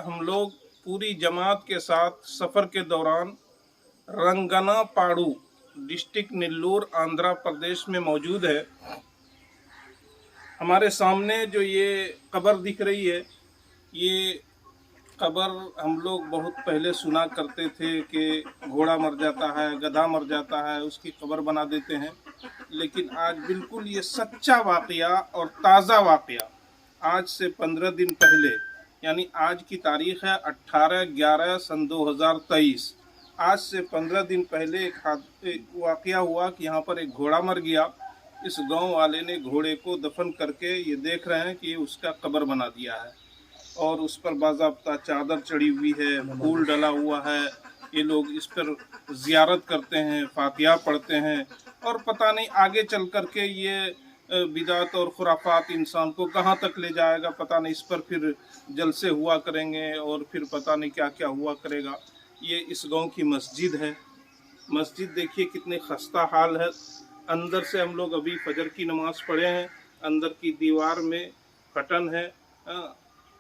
हम लोग पूरी जमात के साथ सफ़र के दौरान रंगनापाडू डिस्ट्रिक्ट नेल्लोर आंध्र प्रदेश में मौजूद है। हमारे सामने जो ये कब्र दिख रही है, ये कब्र हम लोग बहुत पहले सुना करते थे कि घोड़ा मर जाता है, गधा मर जाता है, उसकी कब्र बना देते हैं। लेकिन आज बिल्कुल ये सच्चा वाक़या और ताज़ा वाक़या आज से 15 दिन पहले, यानी आज की तारीख़ है 18/11 सन 2023। आज से 15 दिन पहले एक वाक़या हुआ कि यहाँ पर एक घोड़ा मर गया। इस गांव वाले ने घोड़े को दफन करके ये देख रहे हैं कि उसका कब्र बना दिया है और उस पर बाज़ाब्ता चादर चढ़ी हुई है, फूल डला हुआ है। ये लोग इस पर ज़ियारत करते हैं, फातिहा पढ़ते हैं और पता नहीं आगे चल कर के ये बिदात और खुराफात इंसान को कहाँ तक ले जाएगा, पता नहीं। इस पर फिर जलसे हुआ करेंगे और फिर पता नहीं क्या क्या हुआ करेगा। ये इस गांव की मस्जिद है। मस्जिद देखिए कितने खस्ता हाल है। अंदर से हम लोग अभी फजर की नमाज़ पढ़े हैं। अंदर की दीवार में फटन है।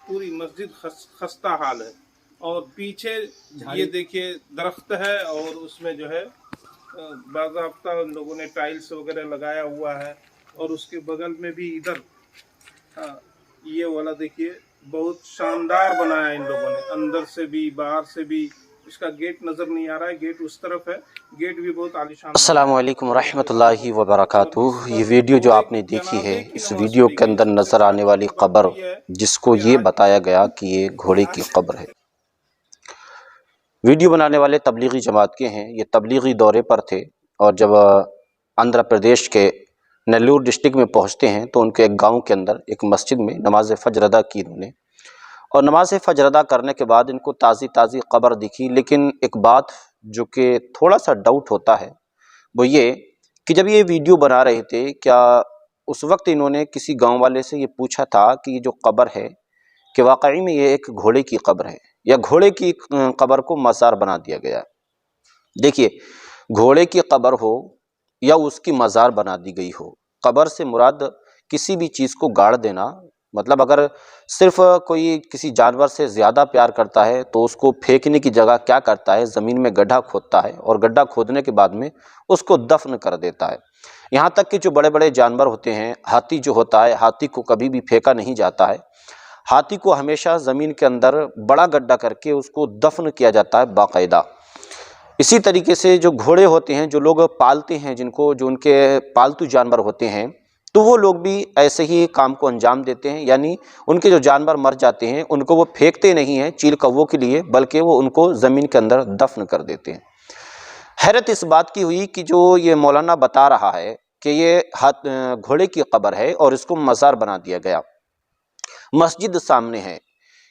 पूरी मस्जिद खस्ता हाल है। और पीछे ये देखिए दरख्त है और उसमें जो है बाज़ाब्ता उन लोगों ने टाइल्स वगैरह लगाया हुआ है। और उसके बगल में भी इधर ये वाला देखिए बहुत शानदार बनाया है इन लोगों ने, अंदर से भी बाहर से भी। इसका गेट नज़र नहीं आ रहा है, गेट उस तरफ है, गेट भी बहुत आलीशान। अस्सलामु अलैकुम रहमतुल्लाहि व बरकातुहू। ये वीडियो जो आपने देखी है, इस वीडियो के अंदर नज़र आने वाली कब्र, जिसको ये बताया गया कि ये घोड़े की कब्र है। वीडियो बनाने वाले तबलीगी जमात के हैं। ये तबलीगी दौरे पर थे और जब आंध्र प्रदेश के नेल्लोर डिस्ट्रिक्ट में पहुंचते हैं तो उनके एक गांव के अंदर एक मस्जिद में नमाज फ़जर अदा की इन्होंने। और नमाज फ़जर अदा करने के बाद इनको ताज़ी कब्र दिखी। लेकिन एक बात जो कि थोड़ा सा डाउट होता है वो ये कि जब ये वीडियो बना रहे थे, क्या उस वक्त इन्होंने किसी गांव वाले से ये पूछा था कि ये जो कब्र है कि वाकई में ये एक घोड़े की कब्र है या घोड़े की कब्र को मज़ार बना दिया गया है? देखिए, घोड़े की कब्र हो या उसकी मज़ार बना दी गई हो, कब्र से मुराद किसी भी चीज़ को गाड़ देना। मतलब अगर सिर्फ कोई किसी जानवर से ज़्यादा प्यार करता है तो उसको फेंकने की जगह क्या करता है, ज़मीन में गड्ढा खोदता है और गड्ढा खोदने के बाद में उसको दफन कर देता है। यहाँ तक कि जो बड़े बड़े जानवर होते हैं, हाथी जो होता है, हाथी को कभी भी फेंका नहीं जाता है। हाथी को हमेशा ज़मीन के अंदर बड़ा गड्ढा करके उसको दफन किया जाता है बाकायदा। इसी तरीके से जो घोड़े होते हैं, जो लोग पालते हैं, जो उनके पालतू जानवर होते हैं, तो वो लोग भी ऐसे ही काम को अंजाम देते हैं। यानी उनके जो जानवर मर जाते हैं उनको वो फेंकते नहीं हैं चील कौवों के लिए, बल्कि वो उनको ज़मीन के अंदर दफन कर देते हैं। हैरत इस बात की हुई कि जो ये मौलाना बता रहा है कि ये घोड़े की कब्र है और इसको मज़ार बना दिया गया। मस्जिद सामने है।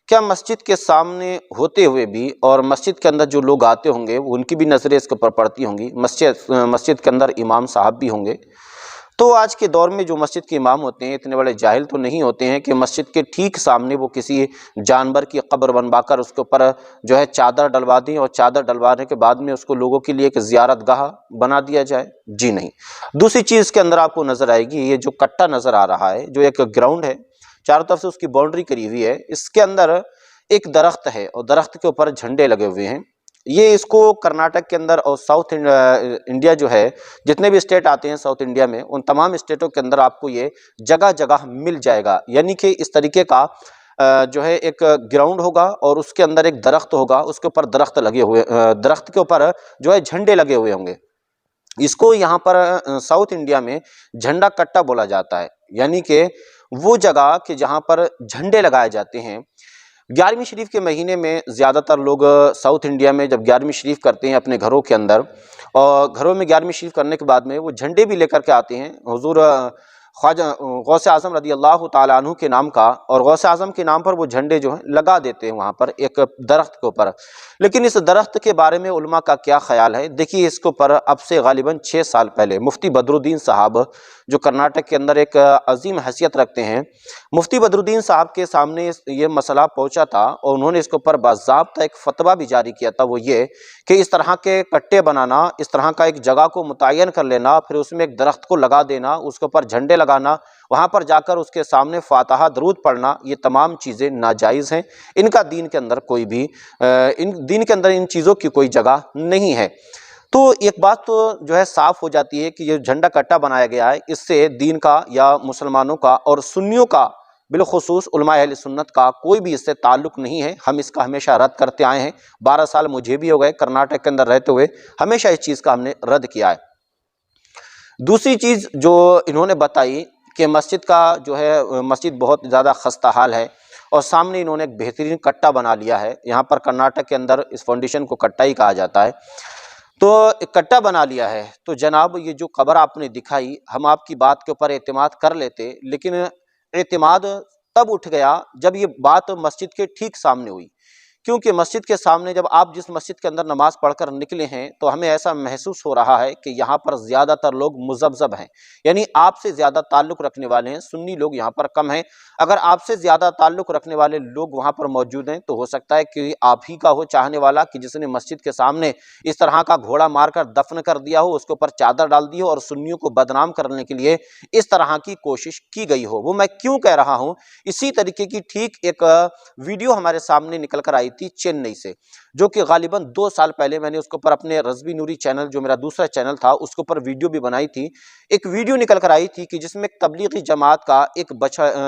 क्या मस्जिद के सामने होते हुए भी और मस्जिद के अंदर जो लोग आते होंगे उनकी भी नज़रें इसके ऊपर पड़ती होंगी। मस्जिद के अंदर इमाम साहब भी होंगे। तो आज के दौर में जो मस्जिद के इमाम होते हैं इतने बड़े जाहिल तो नहीं होते हैं कि मस्जिद के ठीक सामने वो किसी जानवर की कब्र बनवाकर उसके ऊपर जो है चादर डलवा दें और चादर डलवाने के बाद में उसको लोगों के लिए एक ज़ियारत गाह बना दिया जाए। जी नहीं। दूसरी चीज़ के अंदर आपको नज़र आएगी, ये जो कट्टा नज़र आ रहा है, जो एक ग्राउंड है, चारों तरफ से उसकी बाउंड्री करी हुई है। इसके अंदर एक दरख्त है और दरख्त के ऊपर झंडे लगे हुए हैं। ये इसको कर्नाटक के अंदर और साउथ इंडिया जो है, जितने भी स्टेट आते हैं साउथ इंडिया में, उन तमाम स्टेटों के अंदर आपको ये जगह जगह मिल जाएगा। यानी कि इस तरीके का जो है एक ग्राउंड होगा और उसके अंदर एक दरख्त होगा, उसके ऊपर दरख्त लगे हुए, दरख्त के ऊपर जो है झंडे लगे हुए होंगे। इसको यहाँ पर साउथ इंडिया में झंडा कट्टा बोला जाता है। यानी कि वो जगह कि जहाँ पर झंडे लगाए जाते हैं। 11वीं शरीफ के महीने में ज़्यादातर लोग साउथ इंडिया में जब 11वीं शरीफ करते हैं अपने घरों के अंदर, और घरों में 11वीं शरीफ करने के बाद में वो झंडे भी लेकर के आते हैं। हुजूर ख्वाजा गौसे आज़म रदी अल्लाह ताला अन्हु के नाम का, और गौसे आज़म के नाम पर वो झंडे जो हैं लगा देते हैं वहाँ पर एक दरख्त के ऊपर। लेकिन इस दरख्त के बारे में उलमा का क्या ख्याल है, देखिए। इसके ऊपर अब से गालिबन 6 साल पहले मुफ्ती बदरुद्दीन साहब, जो कर्नाटक के अंदर एक अजीम हैसियत रखते हैं, मुफ्ती बदरुद्दीन साहब के सामने ये मसला पहुँचा था और उन्होंने इसके ऊपर बाज़ाब्ता एक फ़तवा भी जारी किया था। वो ये कि इस तरह के कट्टे बनाना, इस तरह का एक जगह को मुतय्यन कर लेना, फिर उसमें एक दरख्त को लगा देना, उसके ऊपर झंडे लगाना, वहाँ पर जाकर उसके सामने फातिहा दरूद पढ़ना, ये तमाम चीज़ें नाजायज़ हैं। इनका दीन के अंदर कोई भी इन चीज़ों की कोई जगह नहीं है। तो एक बात तो जो है साफ हो जाती है कि ये झंडा कट्टा बनाया गया है, इससे दीन का या मुसलमानों का और सुन्नियों का बिलखुसूस उलमा अहले सुन्नत का कोई भी इससे ताल्लुक नहीं है। हम इसका हमेशा रद्द करते आए हैं। 12 साल मुझे भी हो गए कर्नाटक के अंदर रहते हुए, हमेशा इस चीज़ का हमने रद्द किया है। दूसरी चीज़ जो इन्होंने बताई कि मस्जिद का जो है, मस्जिद बहुत ज़्यादा खस्ता हाल है और सामने इन्होंने एक बेहतरीन कट्टा बना लिया है। यहाँ पर कर्नाटक के अंदर इस फाउंडेशन को कट्टा ही कहा जाता है। तो एक कट्टा बना लिया है। तो जनाब ये जो खबर आपने दिखाई, हम आपकी बात के ऊपर एतमाद कर लेते, लेकिन एतमाद तब उठ गया जब ये बात मस्जिद के ठीक सामने हुई। क्योंकि मस्जिद के सामने जब आप जिस मस्जिद के अंदर नमाज पढ़कर निकले हैं तो हमें ऐसा महसूस हो रहा है कि यहाँ पर ज़्यादातर लोग मुज़ब्ज़ब हैं, यानी आपसे ज़्यादा ताल्लुक़ रखने वाले हैं। सुन्नी लोग यहाँ पर कम हैं। अगर आपसे ज़्यादा ताल्लुक़ रखने वाले लोग वहाँ पर मौजूद हैं तो हो सकता है कि आप ही का हो चाहने वाला कि जिसने मस्जिद के सामने इस तरह का घोड़ा मारकर दफन कर दिया हो, उसके ऊपर चादर डाल दी हो और सुन्नियों को बदनाम करने के लिए इस तरह की कोशिश की गई हो। वो मैं क्यों कह रहा हूँ, इसी तरीके की ठीक एक वीडियो हमारे सामने निकल कर आई थी चेन्नई से, जो कि गालिबन 2 साल पहले मैंने उसके ऊपर अपने रज़वी नूरी चैनल, जो मेरा दूसरा चैनल था, उसके ऊपर वीडियो भी बनाई थी। एक वीडियो निकल कर आई थी कि जिसमें तबलीगी जमात का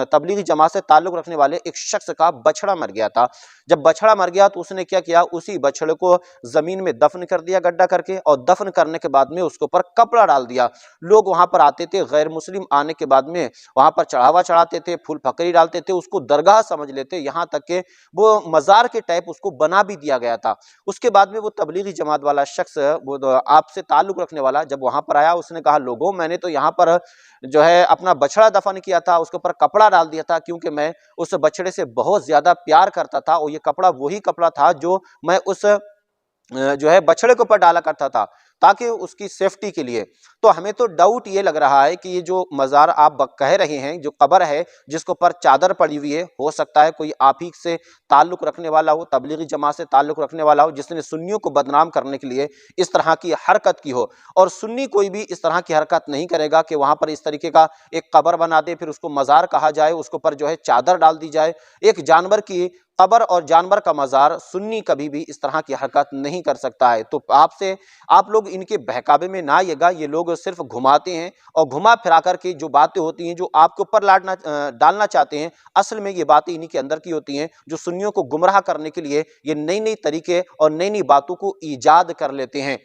तबलीगी जमात से ताल्लुक़ रखने वाले एक शख्स का बछड़ा मर गया था। जब बछड़ा मर गया तो उसने क्या किया, उसी बछड़े को ज़मीन में दफन कर दिया गड्ढा करके, और दफन करने के बाद में उसके ऊपर कपड़ा डाल दिया। लोग वहाँ पर आते थे, गैर मुस्लिम आने के बाद में वहाँ पर चढ़ावा चढ़ाते थे, फूल फकरी डालते थे, उसको दरगाह समझ लेते, यहाँ तक कि वो मज़ार के टाइप उसको बना भी दिया गया था। उसके बाद में वो तबलीगी जमात वाला शख्स, वो आपसे ताल्लुक़ रखने वाला, जब वहाँ पर आया उसने कहा, लोगों मैंने तो यहाँ पर जो है अपना बछड़ा दफन किया था, उसके ऊपर कपड़ा डाल दिया था, क्योंकि मैं उस बछड़े से बहुत ज़्यादा प्यार करता था और ये कपड़ा वही कपड़ा था जो मैं उस जो है बछड़े के ऊपर डाला करता था ताकि उसकी सेफ्टी के लिए। तो हमें तो डाउट ये लग रहा है कि ये जो मज़ार आप कह रहे हैं, जो कब्र है जिसके ऊपर चादर पड़ी हुई है, हो सकता है कोई आप ही से ताल्लुक़ रखने वाला हो, तबलीगी जमात से ताल्लुक़ रखने वाला हो, जिसने सुन्नियों को बदनाम करने के लिए इस तरह की हरकत की हो। और सुन्नी कोई भी इस तरह की हरकत नहीं करेगा कि वहाँ पर इस तरीके का एक कब्र बना दे, फिर उसको मज़ार कहा जाए, उसके ऊपर जो है चादर डाल दी जाए। एक जानवर की कब्र और जानवर का मज़ार, सुन्नी कभी भी इस तरह की हरकत नहीं कर सकता है। तो आपसे आप लोग इनके बहकावे में ना आइएगा। ये लोग सिर्फ घुमाते हैं और घुमा फिरा कर के जो बातें होती हैं, जो आपके ऊपर डालना चाहते हैं, असल में ये बातें इन्हीं के अंदर की होती हैं, जो सुन्नियों को गुमराह करने के लिए ये नई नई तरीके और नई नई बातों को ईजाद कर लेते हैं।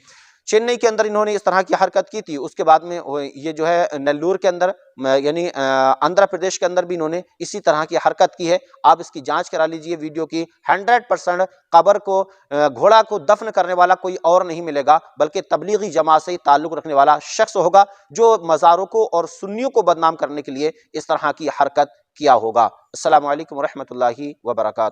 चेन्नई के अंदर इन्होंने इस तरह की हरकत की थी। उसके बाद में ये जो है नेल्लूर के अंदर, यानी आंध्र प्रदेश के अंदर भी इन्होंने इसी तरह की हरकत की है। आप इसकी जांच करा लीजिए वीडियो की। 100% कब्र को, घोड़ा को दफन करने वाला कोई और नहीं मिलेगा, बल्कि तबलीगी जमात से ताल्लुक़ रखने वाला शख्स होगा, जो मज़ारों को और सुन्नियों को बदनाम करने के लिए इस तरह की हरकत किया होगा। अस्सलामु अलैकुम व रहमतुल्लाहि व बरकातहू।